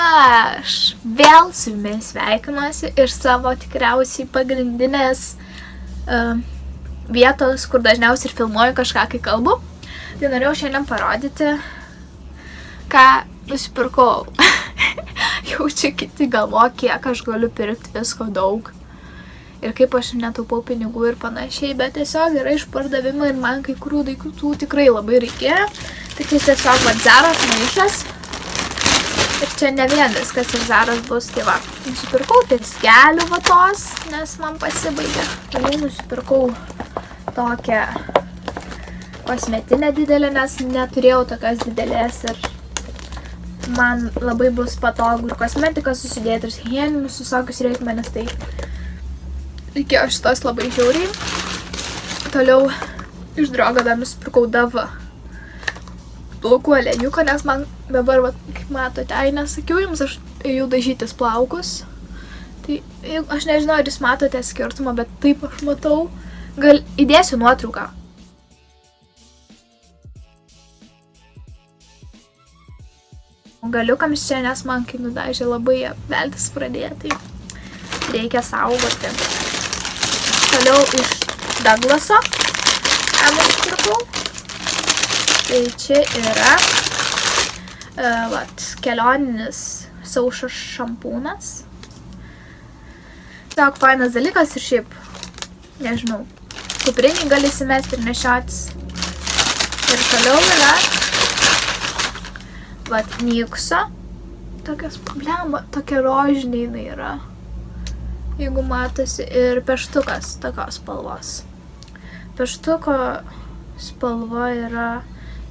aš vėl su jumis sveikinuosi iš savo tikriausiai pagrindinės vietos, kur dažniausiai ir filmuoju kažką, kai kalbu. Tai norėjau šiandien parodyti, ką nusipirkau. Jaučiu, kiti galvo, kiek aš galiu pirkti visko daug. Ir kaip aš netaupau pinigų ir panašiai, bet tiesiog yra išpardavimai ir man kai kurių daiktų tikrai labai reikėjo. Tai tiesiog Zaros maišas. Ir čia ne vien viskas iš Zaros bus, tai va, nusipirkau pirskelių vatos, nes man pasibaigė. Toliau nusipirkau tokią kosmetinę didelę, nes neturėjau tokios didelės ir man labai bus patogu ir kosmetiką susidėti ir higieninius visokius reikmenis, tai reikėjo šitos labai žiauriai. Toliau iš Drogo dar nusipirkau Dava plaukų aliejuką, nes man dabar, va, kaip matote, nesakiau jums, aš ėjau dažytis plaukus. Tai aš nežinau, ar jūs matote skirtumą, bet taip aš matau. Gal įdėsiu nuotrauką. Galiukams čia, nes man kai nudažė labai veltis pradėjo, tai reikia saugoti. Toliau iš Douglaso, ką nusipirkau. Tai čia yra kelioninis saušas šampūnas. Tiesiog fainas dalykas ir šiaip, nežinau, kuprinį gali įsimesti ir nešiotis. Ir toliau yra Nykso. Tokia rožinė jinai yra, jeigu matosi. Ir peštukas tokios spalvos. Peštuko spalva yra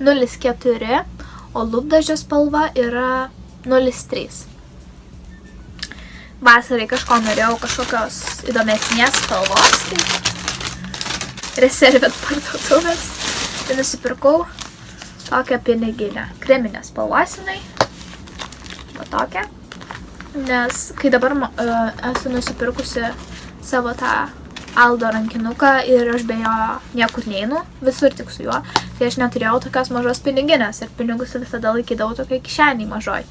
0,4, o lūpdažio spalva yra 0,3. Vasarai kažko norėjau, kažkokios įdomesnės spalvos, tai Reserved parduotuvės. Tai nusipirkau tokią piniginę, kreminę spalvos jinai, va tokią, nes kai dabar esu nusipirkusi savo tą Aldo rankinuką ir aš be jo niekur neinu, visur tik su juo, tai aš neturėjau tokios mažos piniginės ir pinigus visada laikydavau tokiai kišeniai mažoj.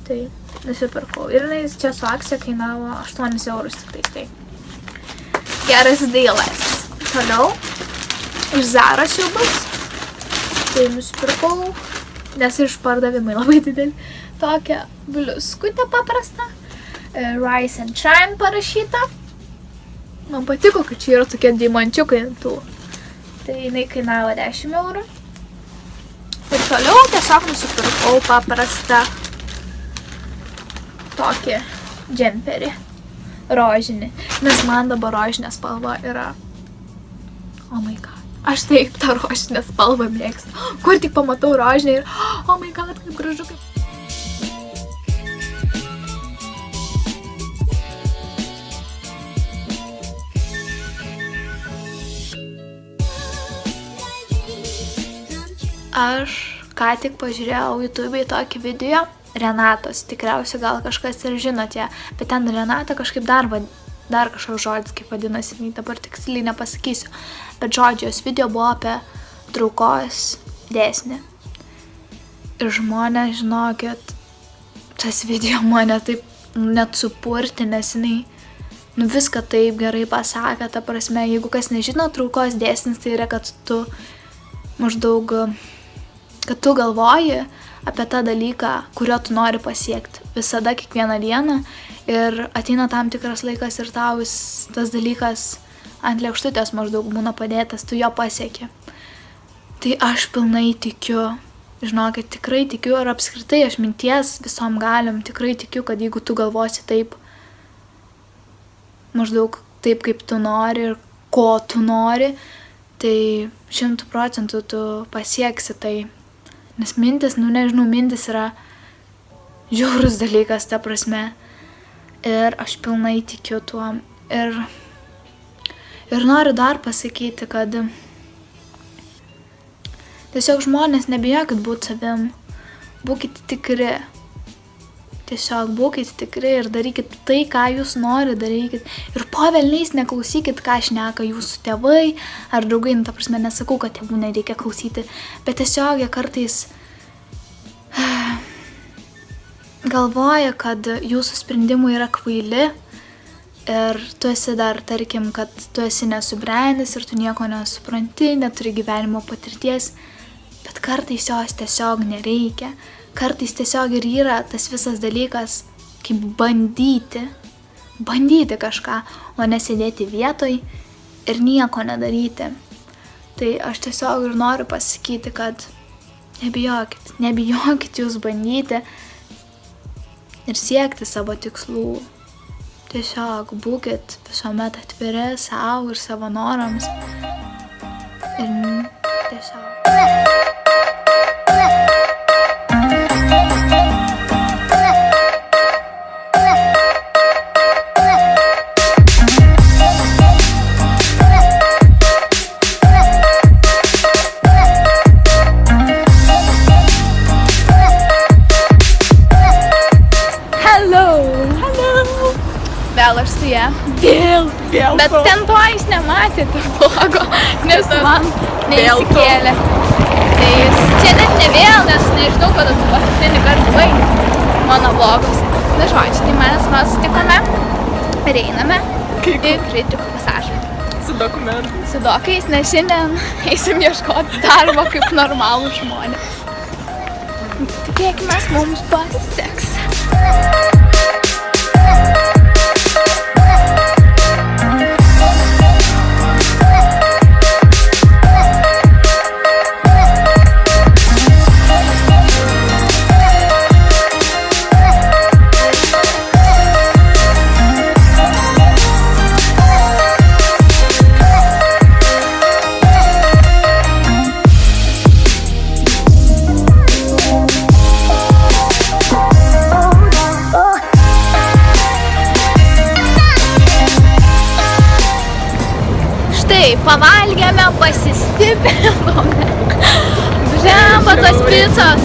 Tai nusipirkau. Ir jinai čia su akcija kainavo 8 eurus tik tai. Geras deilas. Toliau iš Zaros jau bus. Tai nusipirkau, nes išpardavimai labai dideli. Tokią bliuskutę paprastą. Rise and Shine parašyta. Man patiko, kad čia yra tokie deimančiukai ant tų. Tai jinai kainavo 10 eurų. Ir toliau tiesiog nusipirkau paprastą tokį džemperį. Rožinį. Nes man dabar rožinė spalva yra... Oh my god. Aš taip tą rožinę spalvą mėgstu. Kur tik pamatau rožinę ir... Oh my god, kaip gražu, kaip... Aš ką tik pažiūrėjau YouTube'ai tokį video Renatos, tikriausiai gal kažkas ir žinot ją, bet ten Renata kažkaip dar kažkoks žodis, kaip vadinasi, dabar tiksliai nepasakysiu, bet žodžiu, jos video buvo apie traukos dėsnį. Ir žmonės, žinokit, tas video mane taip net supurti, nes jinai viską taip gerai pasakė, ta prasme, jeigu kas nežino, traukos dėsnis tai yra, kad tu galvoji apie tą dalyką, kurio tu nori pasiekti visada, kiekvieną dieną, ir ateina tam tikras laikas ir tau tas dalykas ant lėkštutės maždaug būna padėtas, tu jo pasieki. Tai aš pilnai tikiu, žinokit, tikrai tikiu ir apskritai aš minties visom galim, tikrai tikiu, kad jeigu tu galvosi taip, maždaug taip, kaip tu nori ir ko tu nori, tai 100% tu pasieksi tai. Nes mintis, mintis yra žiaurus dalykas, ta prasme. Ir aš pilnai tikiu tuo. Ir noriu dar pasakyti, kad tiesiog žmonės nebijokit būti savim. Būkite tikri. Tiesiog būkite tikri ir darykit tai, ką jūs nori, darykit. Ir po velniais neklausykit, ką šneka jūsų tėvai ar draugai. Ta prasme, nesakau, kad tėvų nereikia klausyti, bet tiesiog jie kartais galvoja, kad jūsų sprendimai yra kvaili ir tu esi dar, tarkim, kad tu esi nesubrendęs ir tu nieko nesupranti, neturi gyvenimo patirties, bet kartais jos tiesiog nereikia. Kartais tiesiog ir yra tas visas dalykas, kaip bandyti kažką, o nesėdėti vietoj ir nieko nedaryti. Tai aš tiesiog ir noriu pasakyti, kad nebijokit jūs bandyti ir siekti savo tikslų. Tiesiog būkit visuomet atviri savo ir savo norams. Ir tiesiog. Vėl aš su ją. Vėl. Bet ten to jūs nematėte blogo, nes man neįsikėlė. Tai čia net ne vėl, nes nežinau, kada tu paskutinį kartą buvai mano vloguose. Na žodžiu, tai mes sutikome ir einame į Frydricho pasažą. Su dokumentais. Su dokais, nes šiandien eisim ieškoti darbo kaip normalų žmonės. Tikėkime, mums pasiseks. Pavalgėme, pasistiprinome. Blemba tos picos.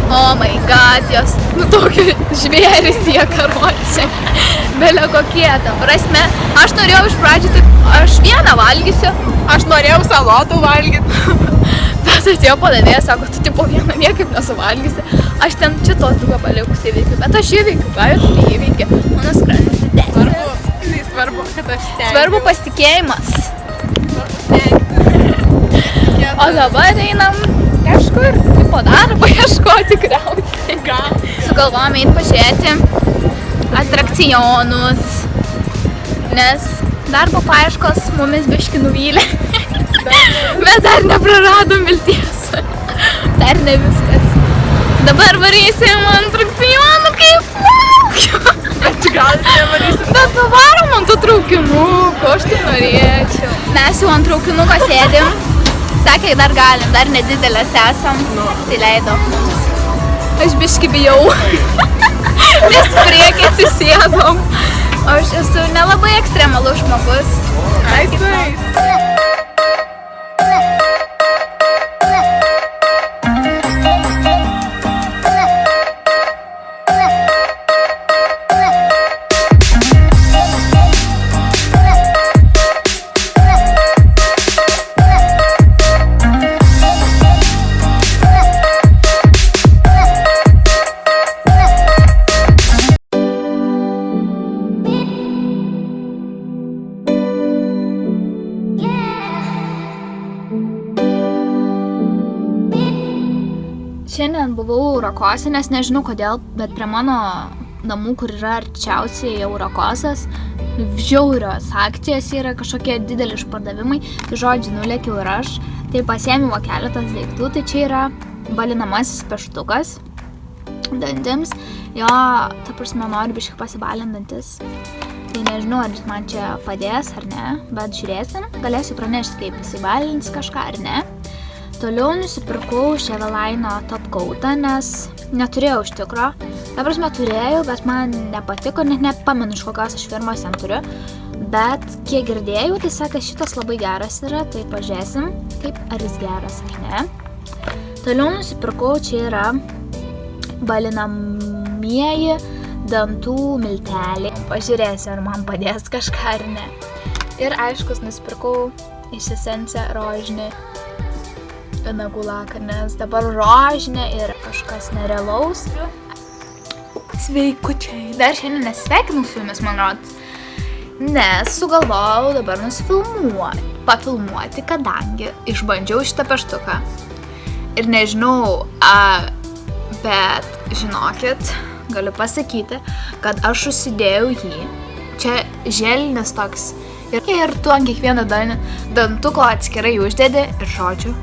Oh my god, jos, tokie žvėris jie karočiai. Belio kokie, ta prasme. Aš norėjau iš pradžių, taip, aš vieną valgysiu. Aš norėjau salotų valgyti. Bet atėjo padavėjas, sako, tu tipo vieną niekaip nesuvalgysi. Aš ten šitos du gabaliukus įveikiu, bet aš įveikiu, ką jau tu įveikė. Mano skrandis didesnis. Svarbu, kad aš stengiu. Svarbu pasitikėjimas. O dabar einam kažkur po darbą ieškoti tikriausiai. Sugalvojom eiti pažiūrėti atrakcionus, nes darbo paieškos mumis biški nuvylė. Bet dar nepraradom vilties. Dar ne viskas. Dabar varysim atrakcionų kaip laukiu. Gal nevarysim. Bet pavarom ant tų traukinuko, aš tai norėčiau. Mes jau ant traukinuko sėdim. Sakė, dar galim, dar nedidelės esam. Tai leido mums. Aš biški bijau. Nes priekį atsisėdom. O aš esu nelabai ekstremalus žmogus. Šiandien buvau Rokose, nes nežinau kodėl, bet prie mano namų, kur yra arčiausiai jau Rokosas, žiaurios akcijos yra kažkokie dideli išpardavimai, tai žodžiu, nulėkiau ir aš, tai pasiėmiau keletas daiktų, tai čia yra balinamasis peštukas dantims, jo, ta prasme, noriu biškai pasibalint dantis, tai nežinau, ar man čia padės ar ne, bet žiūrėsim, galėsiu pranešti, kaip įsibalins kažką ar ne. Toliau nusipirkau Chevelaino top coatą, nes neturėjau iš tikro. Ta prasme turėjau, bet man nepatiko, net nepamenu iš kokios aš firmos ten turiu. Bet kiek girdėjau, tai sakė, šitas labai geras yra, tai pažiūrėsim, kaip ar jis geras ar ne. Toliau nusipirkau, čia yra balinamieji dantų milteliai. Pažiūrėsiu, ar man padės kažką ar ne. Ir aiškus nusipirkau iš Essence rožinį nagų laką, nes dabar rožinė ir kažkas nerealaus. Sveikučiai. Dar šiandien nesveikinau su jumis, man rodos. Nes sugalvojau dabar pafilmuoti, kadangi išbandžiau šitą peštuką. Ir nežinau, bet žinokit, galiu pasakyti, kad aš užsidėjau jį. Čia želinis toks. Ir tu ant kiekvieno dantuko atskirai uždedi ir žodžiu.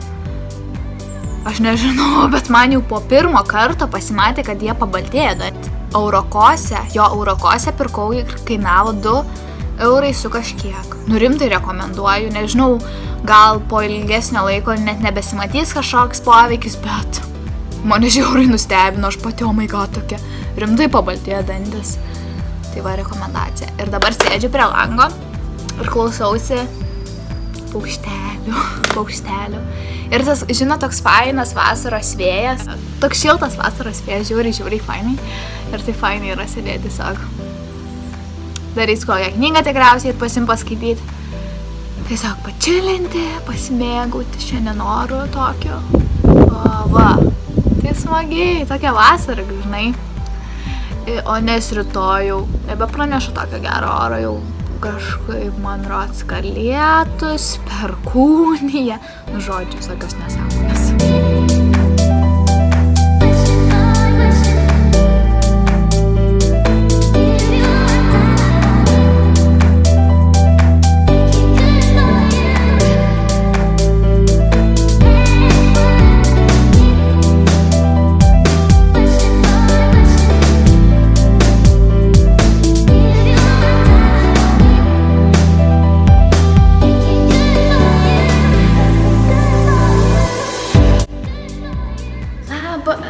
Aš nežinau, bet man jau po pirmo karto pasimatė, kad jie pabaltėjo. Eurokose pirkau ir kainavo 2 eurai su kažkiek. Rimtai rekomenduoju, nežinau, gal po ilgesnio laiko net nebesimatys kažkoks poveikis, bet mane žiauriai nustebino, aš pati, oh my god, tokia rimtai pabaltėjo dantis. Tai va rekomendacija. Ir dabar sėdžiu prie lango ir klausausi paukštelių. Ir tas, žinot, toks fainas vasaros vėjas, toks šiltas vasaros vėjas, žiauriai fainai. Ir tai fainai yra sėdėti tiesiog. Darys kokią knygą tikriausiai ir paskaityti. Tiesiog pačilinti, pasimėgauti šiandien oru tokio. Va, tai smagiai, tokia vasara, žinai. O nes rytoj jau nebepraneša tokio gero oro, jau kažkaip man rods, kad lietus, perkūnija. Nu, žodžiu, tokios nesąmonės.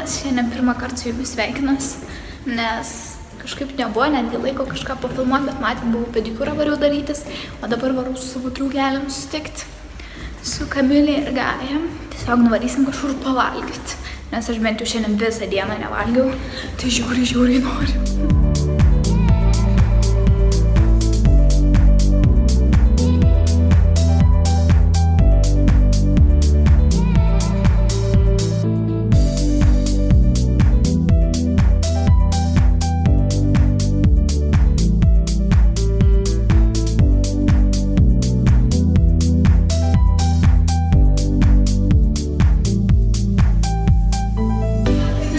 Šiandien pirmą kartą su jumis sveikinuos, nes kažkaip nebuvo netgi laiko kažką pafilmuoti, bet matėm, buvau pedikiūrą variau darytis, o dabar varau su savo draugelėm susitikti, su Kamilė ir Gaja. Tiesiog nuvarysim kažkur pavalgyti, nes aš bent jau šiandien visą dieną nevalgiau, tai žiauriai noriu.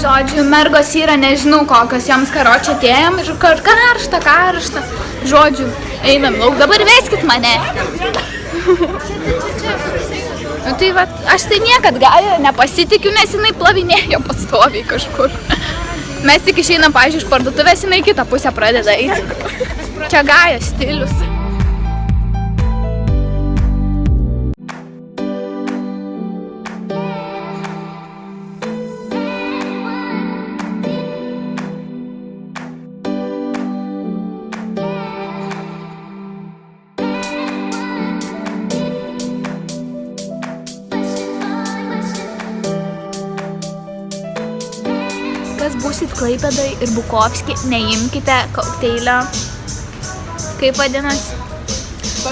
Žodžiu, mergos yra, nežinau kokios, joms karočią atėjom ir karšta. Žodžiu, einam lauk, dabar veskit mane. Nu tai va, aš tai niekad Gaja nepasitikiu, nes jinai plavinėjo pastoviai kažkur. Mes tik išeinam, pavyzdžiui, iš parduotuvės, jinai kitą pusę pradeda eiti. Čia Gaja stilius. Kas būsit Klaipėdoj ir Bukovski, neimkite kokteilio. Kaip vadinasi?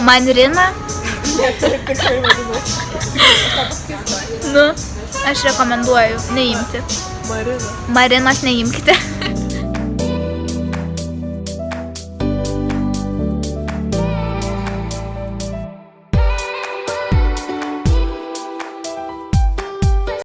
Manrina? Nu, aš rekomenduoju neimti. Marinos neimkite.